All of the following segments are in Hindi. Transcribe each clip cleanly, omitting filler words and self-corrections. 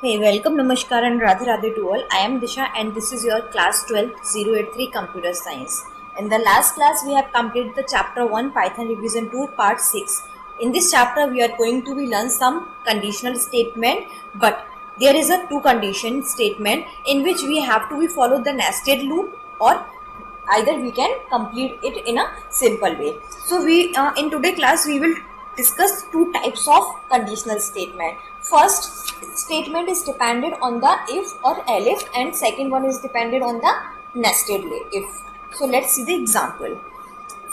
Hey, welcome, Namaskar and Radhe Radhe to all. I am Disha and this is your class 12 083 Computer Science. In the last class, we have completed the chapter 1 Python Revision 2 part 6. In this chapter, we are going to learn some conditional statement, but there is a two condition statement in which we have to follow the nested loop, or either we can complete it in a simple way. So in today class we will discuss two types of conditional statement. First statement is dependent on the if or elif, and second one is dependent on the nested if. So let's see the example.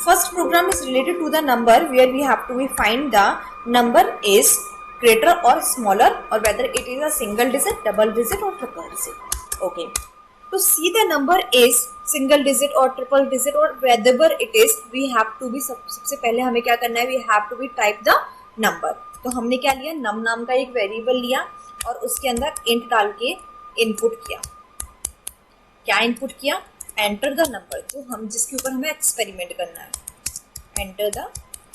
First program is related to the number, where we have to find the number is greater or smaller, or whether it is a single digit, double digit or triple digit. Okay, to see the number is single digit और ट्रिपल डिजिट और whether it is, we have to be सबसे पहले हमें क्या करना है, we have to be type the number. तो हमने क्या लिया, नम नाम का एक वेरिएबल लिया और उसके अंदर इंट डाल के इनपुट किया. क्या इनपुट किया, एंटर द नंबर, जो हम जिसके ऊपर हमें एक्सपेरिमेंट करना है, एंटर द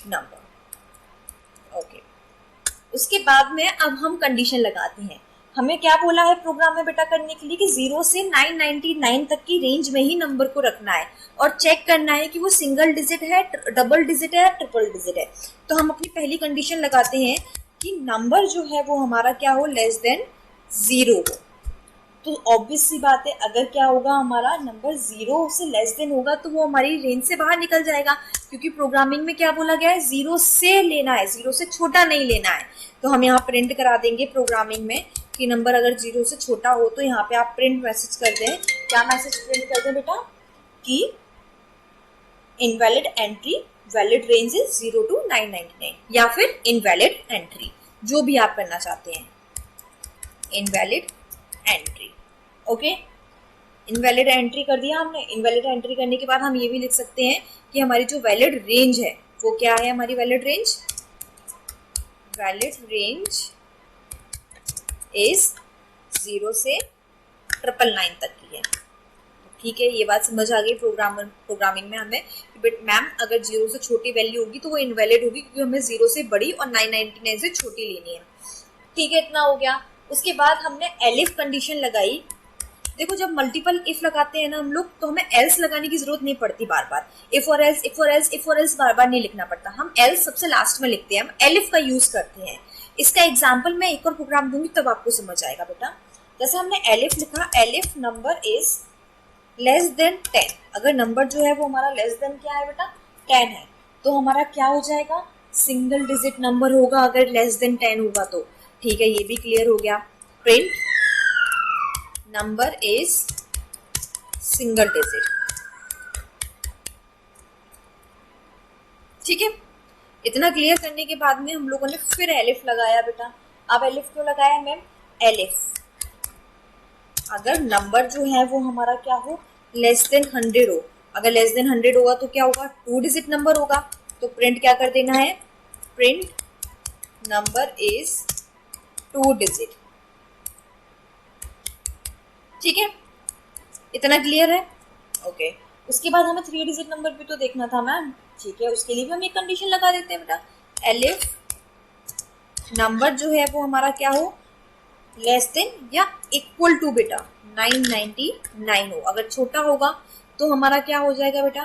नंबर. ओके, उसके बाद में अब हम कंडीशन लगाते हैं. हमें क्या बोला है प्रोग्राम में बेटा करने के लिए कि 0 से 999 तक की रेंज में ही नंबर को रखना है और चेक करना है कि वो सिंगल डिजिट है, डबल डिजिट है या ट्रिपल डिजिट है. तो हम अपनी पहली कंडीशन लगाते हैं कि नंबर जो है वो हमारा क्या हो, लेस देन 0 हो. तो ऑब्वियस सी बात है, अगर क्या होगा, हमारा नंबर 0 से लेस देन होगा तो वो हमारी रेंज से बाहर निकल जाएगा, क्योंकि प्रोग्रामिंग में क्या बोला गया है, 0 से लेना है, 0 से छोटा नहीं लेना है. तो हम यहाँ प्रिंट करा देंगे प्रोग्रामिंग में कि नंबर अगर 0 से छोटा हो तो यहाँ पे आप प्रिंट मैसेज कर दें. क्या मैसेज प्रिंट कर दें बेटा, कि invalid entry, valid range is 0 to 999, या फिर इनवैलिड एंट्री, जो भी आप करना चाहते हैं, invalid entry. Okay, invalid entry कर दिया हमने. इनवैलिड एंट्री करने के बाद हम ये भी लिख सकते हैं कि हमारी जो वैलिड रेंज है वो क्या है, हमारी वैलिड रेंज इज 0 से 999 तक की है. ठीक है, ये बात समझ आ गई. प्रोग्रामिंग में हमें मैम अगर 0 से छोटी वैल्यू होगी तो वो इनवैलिड होगी, क्योंकि हमें 0 से बड़ी और 999 से छोटी लेनी है. ठीक है, इतना हो गया. उसके बाद हमने एलिफ कंडीशन लगाई. देखो, जब मल्टीपल इफ लगाते हैं ना हम लोग, तो हमें एल्स लगाने की जरूरत नहीं पड़ती बार बार. इफ और एल्स, इफ और एल्स, इफ और एल्स बार बार नहीं लिखना पड़ता. हम एल्स सबसे लास्ट में लिखते हैं, हम एलिफ का यूज करते हैं. इसका एग्जाम्पल मैं एक और प्रोग्राम दूंगी तब आपको समझ आएगा बेटा. जैसे हमने एलिफ लिखा, elif number is less than 10. अगर नंबर जो है वो हमारा लेस देन क्या है बेटा, 10 है, तो हमारा क्या हो जाएगा, सिंगल डिजिट नंबर होगा अगर लेस देन 10 होगा तो. ठीक है, ये भी क्लियर हो गया. Print number is single digit. ठीक है, इतना क्लियर करने के बाद में हम लोगों ने फिर एलिफ लगाया बेटा. अब एलिफ क्यों लगाया मैम, एलिफ अगर नंबर जो है वो हमारा क्या हो, लेस देन 100 हो. अगर लेस देन 100 होगा तो क्या होगा, 2 डिजिट नंबर होगा. तो प्रिंट क्या कर देना है, प्रिंट नंबर इज 2 डिजिट. ठीक है, इतना क्लियर है. ओके, उसके बाद हमें 3 डिजिट नंबर भी तो देखना था मैम. ठीक है, उसके लिए भी हम एक कंडीशन लगा देते हैं बेटा, एलिफ नंबर जो है वो हमारा क्या हो, लेस देन या इक्वल टू बेटा 999 हो. अगर छोटा होगा तो हमारा क्या हो जाएगा बेटा,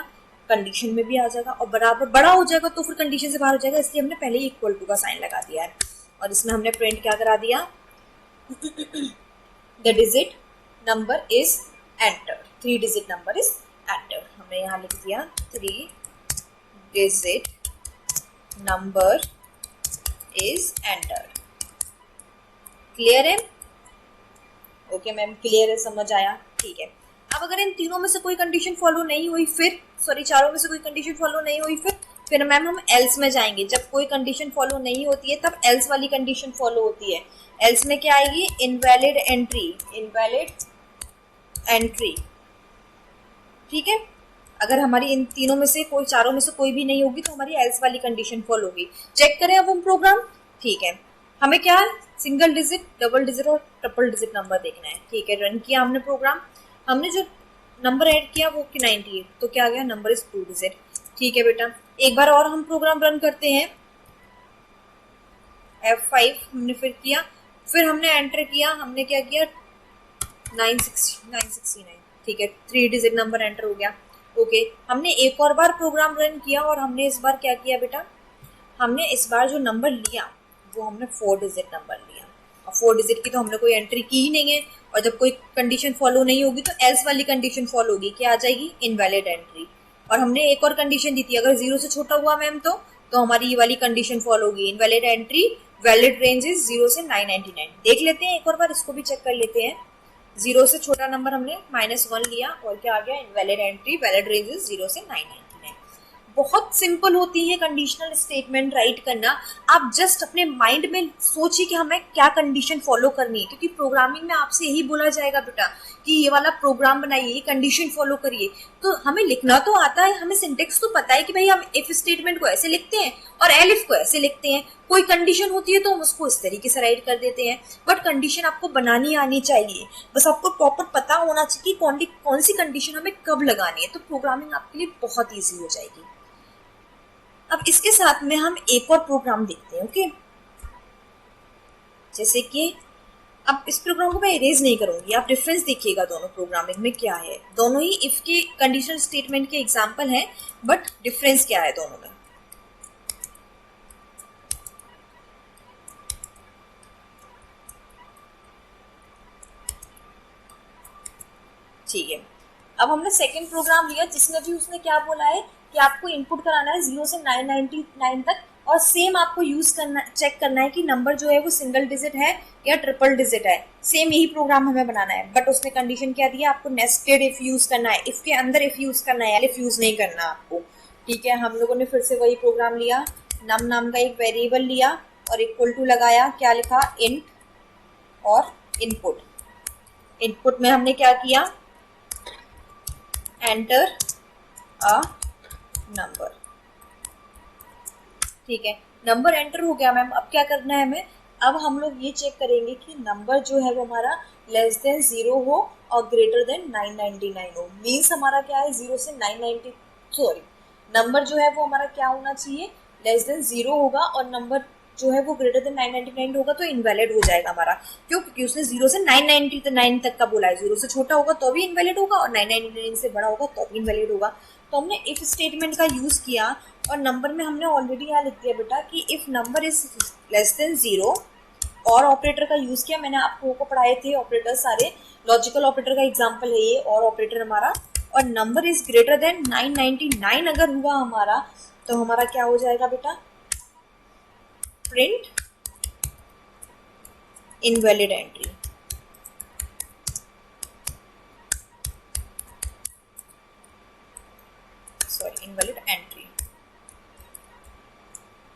कंडीशन में भी आ जाएगा, और बराबर बड़ा हो जाएगा तो फिर कंडीशन से बाहर हो जाएगा. इसलिए हमने पहले ही इक्वल टू का साइन लगा दिया है. और इसमें हमने प्रिंट क्या करा दिया, the digit number is entered, 3 digit number is entered. हमने यहाँ लिख दिया 3 digit number is entered. Clear है? ओके मैम, क्लियर है, समझ आया. ठीक है, अब अगर इन तीनों में से कोई कंडीशन फॉलो नहीं हुई, चारों में से कोई कंडीशन फॉलो नहीं हुई, फिर मैम हम एल्स में जाएंगे. जब कोई कंडीशन फॉलो नहीं होती है तब एल्स वाली कंडीशन फॉलो होती है. एल्स में क्या आएगी, इनवैलिड एंट्री, इनवैलिड एंट्री. ठीक है, अगर हमारी इन तीनों में से कोई, चारों में से कोई भी नहीं होगी तो हमारी एल्स वाली कंडीशन फॉलो होगी. चेक करें अब हम प्रोग्राम. ठीक है, हमें क्या, सिंगल डिजिट, डबल डिजिट और ट्रिपल डिजिट नंबर देखना है. ठीक है, रन किया हमने प्रोग्राम. हमने जो नंबर ऐड किया वो 98, तो क्या आ गया, नंबर इज 2 डिजिट. ठीक है बेटा, एक बार और हम प्रोग्राम रन करते हैं. F5 हमने फिर किया, फिर हमने एंटर किया, हमने क्या किया 969, ठीक है, 3 डिजिट नंबर एंटर हो गया। ओके, हमने एक और बार प्रोग्राम रन किया और हमने इस बार क्या किया बेटा, हमने इस बार जो नंबर लिया वो हमने 4 डिजिट नंबर लिया, और 4 डिजिट की तो हमने कोई एंट्री की ही नहीं है, और जब कोई कंडीशन फॉलो नहीं होगी तो एल्स वाली कंडीशन फॉलो होगी, क्या आ जाएगी, इनवैलिड एंट्री। और हमने एक और कंडीशन दी थी, अगर 0 से छोटा हुआ मैम तो हमारी ये वाली कंडीशन फॉलो होगी, invalid entry, valid range is 0 से 999। देख लेते हैं एक और बार, इसको भी चेक कर लेते हैं। 0 से छोटा नंबर हमने -1 लिया और क्या आ गया, invalid entry, valid range is 0 से 999। बहुत सिंपल होती है कंडीशनल स्टेटमेंट राइट करना। आप जस्ट अपने माइंड में सोचिए कि हमें क्या कंडीशन फॉलो करनी है, क्योंकि प्रोग्रामिंग में आपसे यही बोला जाएगा बेटा कि ये वाला प्रोग्राम बनाइए, ये कंडीशन फॉलो करिए। तो हमें लिखना तो आता है, हमें सिंटेक्स तो पता है कि भाई हम इफ स्टेटमेंट को ऐसे लिखते हैं और एलिफ को ऐसे लिखते हैं। कोई कंडीशन होती है तो हम उसको इस तरीके से राइट कर देते हैं, बट कंडीशन आपको बनानी आनी चाहिए। बस आपको प्रॉपर पता होना चाहिए कि कौन सी कंडीशन हमें कब लगानी है, तो प्रोग्रामिंग आपके लिए बहुत ईजी हो जाएगी। अब इसके साथ में हम एक और प्रोग्राम देखते हैं। ओके, जैसे कि अब इस प्रोग्राम को मैं इरेज नहीं करूंगी, आप डिफरेंस देखिएगा दोनों प्रोग्रामिंग में क्या है। दोनों ही इफ के कंडीशनल स्टेटमेंट के एग्जांपल हैं, बट डिफरेंस क्या है दोनों में। ठीक है, अब हमने सेकंड प्रोग्राम लिया जिसमें भी उसने क्या बोला है कि आपको इनपुट कराना है 0 से 999 तक, और सेम आपको यूज करना, चेक करना है कि नंबर जो है वो सिंगल डिजिट है या ट्रिपल डिजिट है। सेम यही प्रोग्राम हमें बनाना है, बट उसने कंडीशन क्या दिया, आपको नेस्टेड इफ यूज करना है, इफ के अंदर इफ यूज करना है, एलिफ यूज नहीं करना आपको। ठीक है, हम लोगों ने फिर से वही प्रोग्राम लिया, नम नाम का एक वेरिएबल लिया और इक्वल टू लगाया, क्या लिखा, इंट और इनपुट। इनपुट में हमने क्या किया, एंटर अ नंबर। ठीक है, नंबर एंटर हो गया मैम। अब क्या करना है हमें, अब हम लोग ये चेक करेंगे कि नंबर जो है वो हमारा लेस देन 0 हो और ग्रेटर देन 999 हो। मीन्स हमारा क्या है, 0 से 990, सॉरी, नंबर जो है वो हमारा क्या होना चाहिए, लेस देन 0 होगा, और नंबर जो है वो ग्रेटर देन 999 होगा तो इनवैलिड हो जाएगा हमारा। क्यों, क्योंकि उसने 0 से 999 तक का बोला है, 0 से छोटा होगा तो भी इनवैलिड होगा और 999 से बड़ा होगा तो भी इनवैलिड होगा। तो हमने इफ स्टेटमेंट का यूज किया और नंबर में हमने ऑलरेडी यहाँ लिख दिया बेटा कि if number is less than 0, और ऑपरेटर का यूज किया। मैंने आपको पढ़ाए थे ऑपरेटर सारे, लॉजिकल ऑपरेटर का एग्जांपल है ये और ऑपरेटर हमारा। और नंबर इज ग्रेटर देन 999 अगर हुआ हमारा, तो हमारा क्या हो जाएगा बेटा, print invalid entry. Sorry, invalid entry.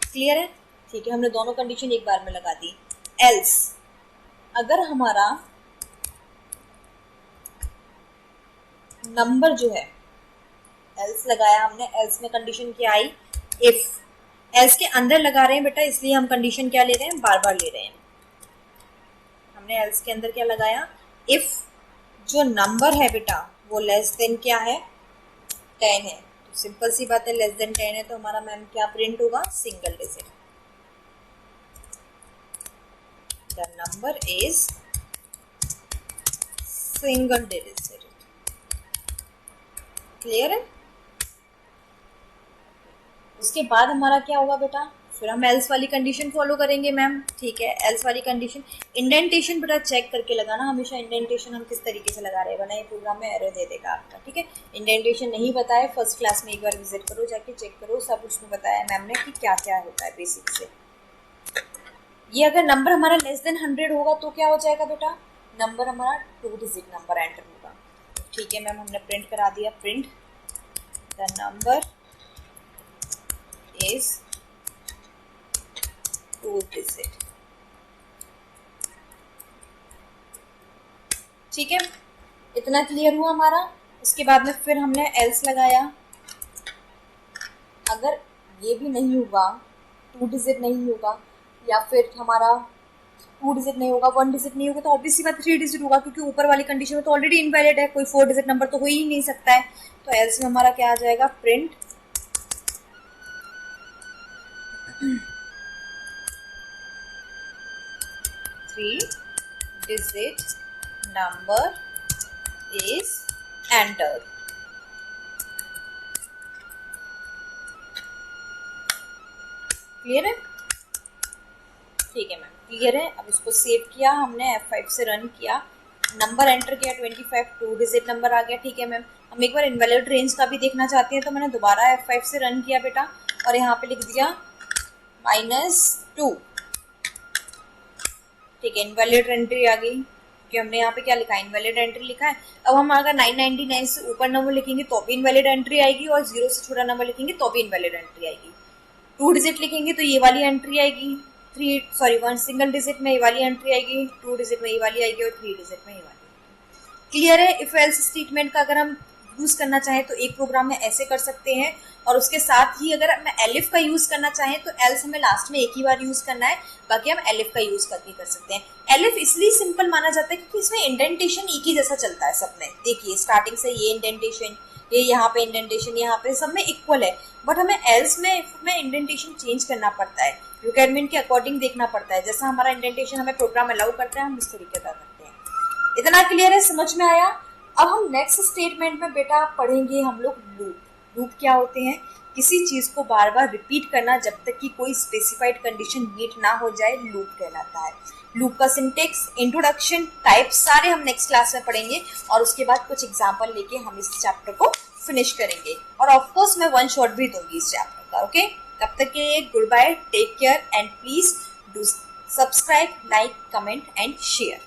Clear है? ठीक है, हमने दोनों कंडीशन एक बार में लगा दी। एल्स, अगर हमारा नंबर जो है, एल्स लगाया हमने, एल्स में कंडीशन क्या आई, इफ। एल्स के अंदर लगा रहे हैं बेटा, इसलिए हम कंडीशन क्या ले रहे हैं, बार बार ले रहे हैं। हमने एल्स के अंदर क्या लगाया, इफ जो नंबर है बेटा वो लेस देन क्या है, 10 है। तो सिंपल सी बात है, लेस देन 10 है तो हमारा मैम क्या प्रिंट होगा, single digit. The number is single digit. Clear है? उसके बाद हमारा क्या होगा बेटा, फिर हम एल्स वाली कंडीशन फॉलो करेंगे मैम। ठीक है, एल्स वाली कंडीशन, इंडेंटेशन बेटा चेक करके लगाना हमेशा। इंडेंटेशन हम किस तरीके से लगा रहे हैं, वरना ये प्रोग्राम में एरर दे देगा आपका। ठीक है, इंडेंटेशन नहीं बताया, फर्स्ट क्लास में एक बार विजिट करो, जाके चेक करो, सब उसमें बताया मैम ने कि क्या क्या होता है बेसिक से। ये अगर नंबर हमारा लेस देन 100 होगा तो क्या हो जाएगा बेटा, नंबर हमारा 2 डिजिट नंबर एंटर होगा। ठीक है मैम, हमने प्रिंट करा दिया, print the number is 2 digit. ठीक है, इतना क्लियर हुआ हमारा। उसके बाद में फिर हमने एल्स लगाया, अगर ये भी नहीं होगा, 2 डिजिट नहीं होगा, या फिर हमारा 2 डिजिट नहीं होगा, 1 डिजिट नहीं होगा, तो ऑब्वियसली बात 3 डिजिट होगा, क्योंकि ऊपर वाली कंडीशन में तो ऑलरेडी इनवैलिड है, कोई 4 डिजिट नंबर तो हो ही नहीं सकता है। तो एल्स में हमारा क्या आ जाएगा, print 3-digit number is entered. Clear है? ठीक है मैम, क्लियर है। अब इसको सेव किया हमने, F5 से रन किया, नंबर एंटर किया 25, 2 डिजिट नंबर आ गया। ठीक है मैम, हम एक बार इनवैलिड रेंज का भी देखना चाहते हैं तो मैंने दोबारा F5 से रन किया बेटा, और यहाँ पे लिख दिया -2। ठीक है, इनवैलिड एंट्री आ गई कि हमने यहाँ पे क्या लिखा है, इनवैलिड एंट्री लिखा है। अब हम अगर 999 से ऊपर नंबर लिखेंगे तो भी इनवैलिड एंट्री आएगी, और 0 से छोटा नंबर लिखेंगे तो भी इनवैलिड एंट्री आएगी। 2 डिजिट लिखेंगे तो ये वाली एंट्री आएगी, 1 सिंगल डिजिट में ये वाली एंट्री आएगी, 2 डिजिट में ये वाली आएगी, और 3 डिजिट में ये वाली। क्लियर है? इफ एल्स स्टेटमेंट का अगर हम यूज करना चाहें तो एक प्रोग्राम में ऐसे कर सकते हैं, और उसके साथ ही अगर हम एलिफ का यूज करना चाहें तो एल्स हमें लास्ट में एक ही बार यूज करना है, बाकी हम एलिफ का यूज करके कर सकते हैं। एलिफ इसलिए सिंपल माना जाता है क्योंकि इसमें इंडेंटेशन एक ही जैसा चलता है सब में। देखिए स्टार्टिंग से ये इंडेंटेशन, ये यहाँ पे इंडेंटेशन, यहाँ पे सब में इक्वल है, बट हमें एल्स में इंडेंटेशन चेंज करना पड़ता है, रिक्वायरमेंट के अकॉर्डिंग देखना पड़ता है। जैसा हमारा इंडेंटेशन हमें प्रोग्राम अलाउ करता है हम उस तरीके का करते हैं। इतना क्लियर है? समझ में आया? अब हम नेक्स्ट स्टेटमेंट में बेटा पढ़ेंगे हम लोग लूप। लूप क्या होते हैं? किसी चीज को बार बार रिपीट करना जब तक कि कोई स्पेसिफाइड कंडीशन मीट ना हो जाए, लूप कहलाता है। लूप का सिंटेक्स, इंट्रोडक्शन, टाइप सारे हम नेक्स्ट क्लास में पढ़ेंगे, और उसके बाद कुछ एग्जांपल लेके हम इस चैप्टर को फिनिश करेंगे, और ऑफ कोर्स मैं 1 शॉट भी दूंगी इस चैप्टर का। ओके, तब तक के good bye, take care, and please do subscribe, like, comment and share.